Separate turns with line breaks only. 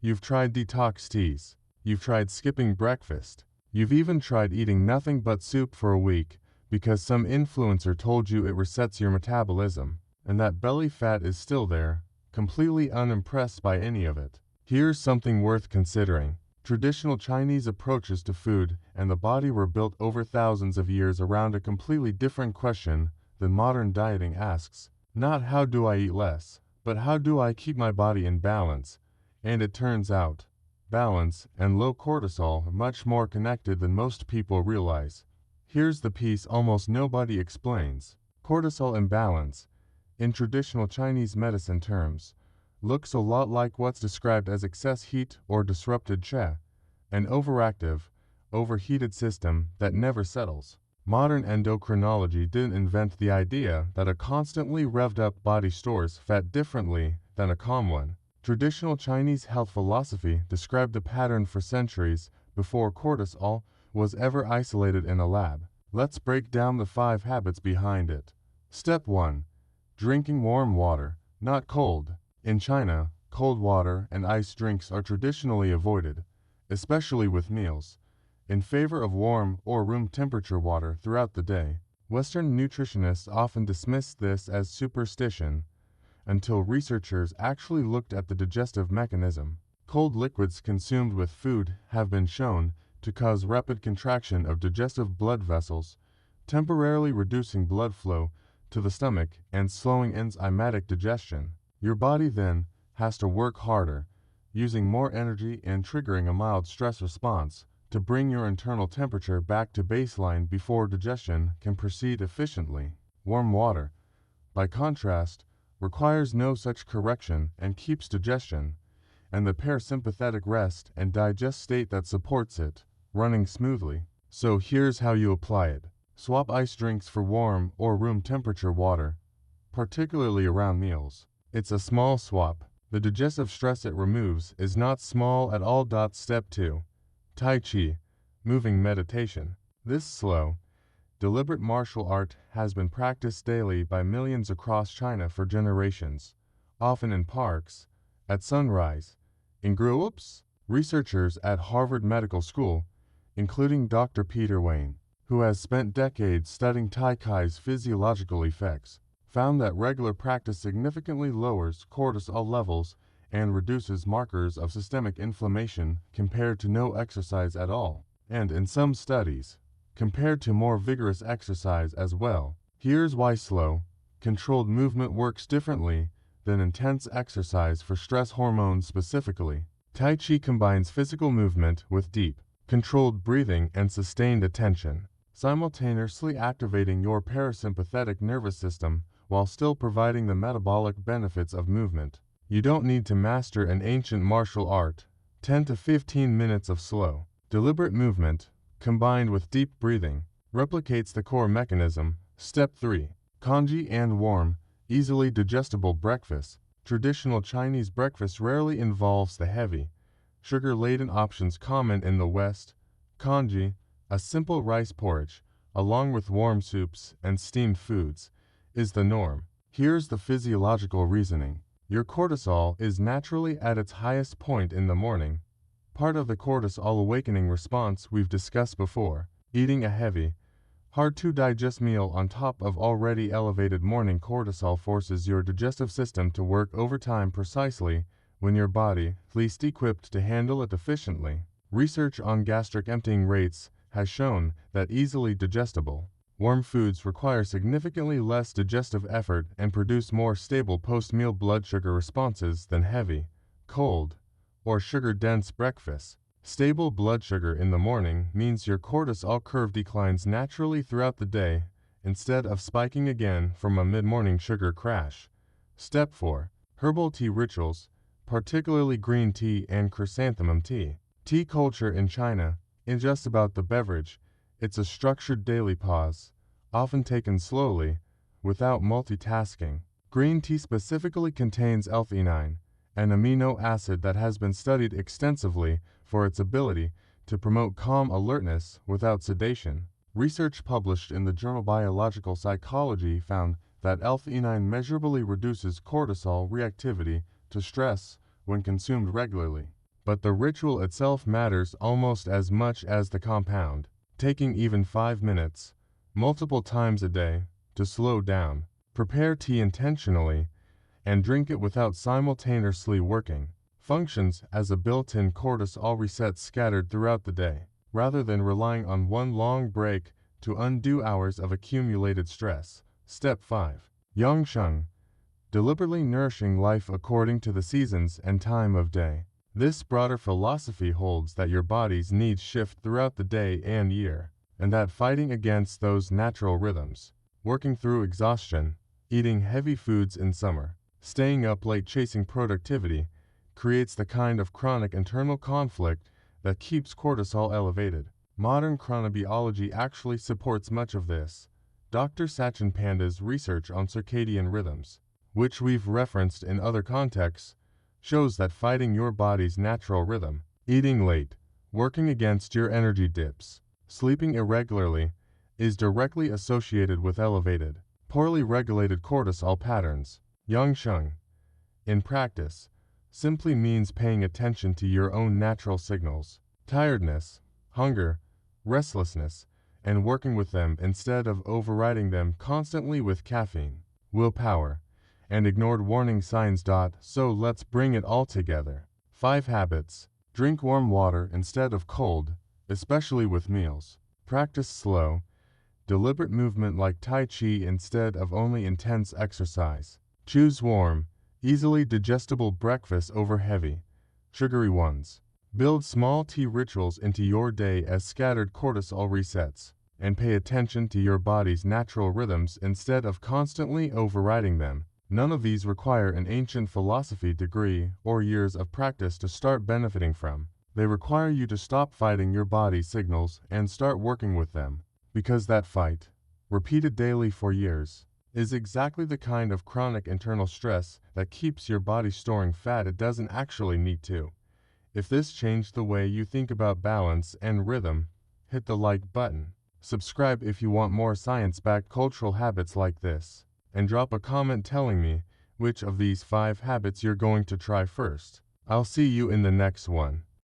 You've tried detox teas. You've tried skipping breakfast. You've even tried eating nothing but soup for a week because some influencer told you it resets your metabolism, and that belly fat is still there, completely unimpressed by any of it. Here's something worth considering. Traditional Chinese approaches to food and the body were built over thousands of years around a completely different question than modern dieting asks. Not how do I eat less, but how do I keep my body in balance? And it turns out, balance and low cortisol are much more connected than most people realize. Here's the piece almost nobody explains. Cortisol imbalance, in traditional Chinese medicine terms, looks a lot like what's described as excess heat or disrupted qi, an overactive, overheated system that never settles. Modern endocrinology didn't invent the idea that a constantly revved up body stores fat differently than a calm one. Traditional Chinese health philosophy described the pattern for centuries before cortisol was ever isolated in a lab. Let's break down the 5 habits behind it. Step 1. Drinking warm water, not cold. In China, cold water and iced drinks are traditionally avoided, especially with meals, in favor of warm or room temperature water throughout the day. Western nutritionists often dismiss this as superstition until researchers actually looked at the digestive mechanism. Cold liquids consumed with food have been shown to cause rapid contraction of digestive blood vessels, temporarily reducing blood flow to the stomach and slowing enzymatic digestion. Your body then has to work harder, using more energy and triggering a mild stress response to bring your internal temperature back to baseline before digestion can proceed efficiently. Warm water, by contrast, requires no such correction and keeps digestion, and the parasympathetic rest and digest state that supports it, running smoothly. So here's how you apply it. Swap iced drinks for warm or room temperature water, particularly around meals. It's a small swap. The digestive stress it removes is not small at all. Step 2. Tai Chi, moving meditation. This slow, deliberate martial art has been practiced daily by millions across China for generations, often in parks, at sunrise, in groups. Researchers at Harvard Medical School, including Dr. Peter Wayne, who has spent decades studying Tai Chi's physiological effects, found that regular practice significantly lowers cortisol levels and reduces markers of systemic inflammation compared to no exercise at all, and in some studies, compared to more vigorous exercise as well. Here's why slow, controlled movement works differently than intense exercise for stress hormones specifically. Tai Chi combines physical movement with deep, controlled breathing and sustained attention, simultaneously activating your parasympathetic nervous system while still providing the metabolic benefits of movement. You don't need to master an ancient martial art. 10 to 15 minutes of slow, deliberate movement, combined with deep breathing, replicates the core mechanism. Step 3. Congee and warm, easily digestible breakfast. Traditional Chinese breakfast rarely involves the heavy, sugar-laden options common in the West. Congee, a simple rice porridge, along with warm soups and steamed foods, is the norm. Here's the physiological reasoning. Your cortisol is naturally at its highest point in the morning, part of the cortisol awakening response we've discussed before. Eating a heavy, hard-to-digest meal on top of already elevated morning cortisol forces your digestive system to work overtime precisely when your body is least equipped to handle it efficiently. Research on gastric emptying rates has shown that easily digestible, warm foods require significantly less digestive effort and produce more stable post-meal blood sugar responses than heavy, cold, or sugar-dense breakfasts. Stable blood sugar in the morning means your cortisol curve declines naturally throughout the day instead of spiking again from a mid-morning sugar crash. Step 4. Herbal tea rituals, particularly green tea and chrysanthemum tea. Tea culture in China isn't just about the beverage. It's a structured daily pause, often taken slowly, without multitasking. Green tea specifically contains L-theanine, an amino acid that has been studied extensively for its ability to promote calm alertness without sedation. Research published in the journal Biological Psychology found that L-theanine measurably reduces cortisol reactivity to stress when consumed regularly. but the ritual itself matters almost as much as the compound. Taking even 5 minutes, multiple times a day, to slow down, prepare tea intentionally, and drink it without simultaneously working, functions as a built-in cortisol reset scattered throughout the day, rather than relying on one long break to undo hours of accumulated stress. Step 5. Yangsheng, deliberately nourishing life according to the seasons and time of day. This broader philosophy holds that your body's needs shift throughout the day and year, and that fighting against those natural rhythms, working through exhaustion, eating heavy foods in summer, staying up late chasing productivity, creates the kind of chronic internal conflict that keeps cortisol elevated. Modern chronobiology actually supports much of this. Dr. Sachin Panda's research on circadian rhythms, which we've referenced in other contexts, shows that fighting your body's natural rhythm, eating late, working against your energy dips, sleeping irregularly, is directly associated with elevated, poorly regulated cortisol patterns. Yangsheng, in practice, simply means paying attention to your own natural signals, tiredness, hunger, restlessness, and working with them instead of overriding them constantly with caffeine, willpower, and ignored warning signs. So let's bring it all together. 5 habits. Drink warm water instead of cold, especially with meals. Practice slow, deliberate movement like Tai Chi instead of only intense exercise. Choose warm, easily digestible breakfast over heavy, sugary ones. Build small tea rituals into your day as scattered cortisol resets, and pay attention to your body's natural rhythms instead of constantly overriding them. None of these require an ancient philosophy degree or years of practice to start benefiting from. They require you to stop fighting your body's signals and start working with them, because that fight, repeated daily for years, is exactly the kind of chronic internal stress that keeps your body storing fat it doesn't actually need to. If this changed the way you think about balance and rhythm, hit the like button. Subscribe if you want more science-backed cultural habits like this, and drop a comment telling me which of these 5 habits you're going to try first. I'll see you in the next one.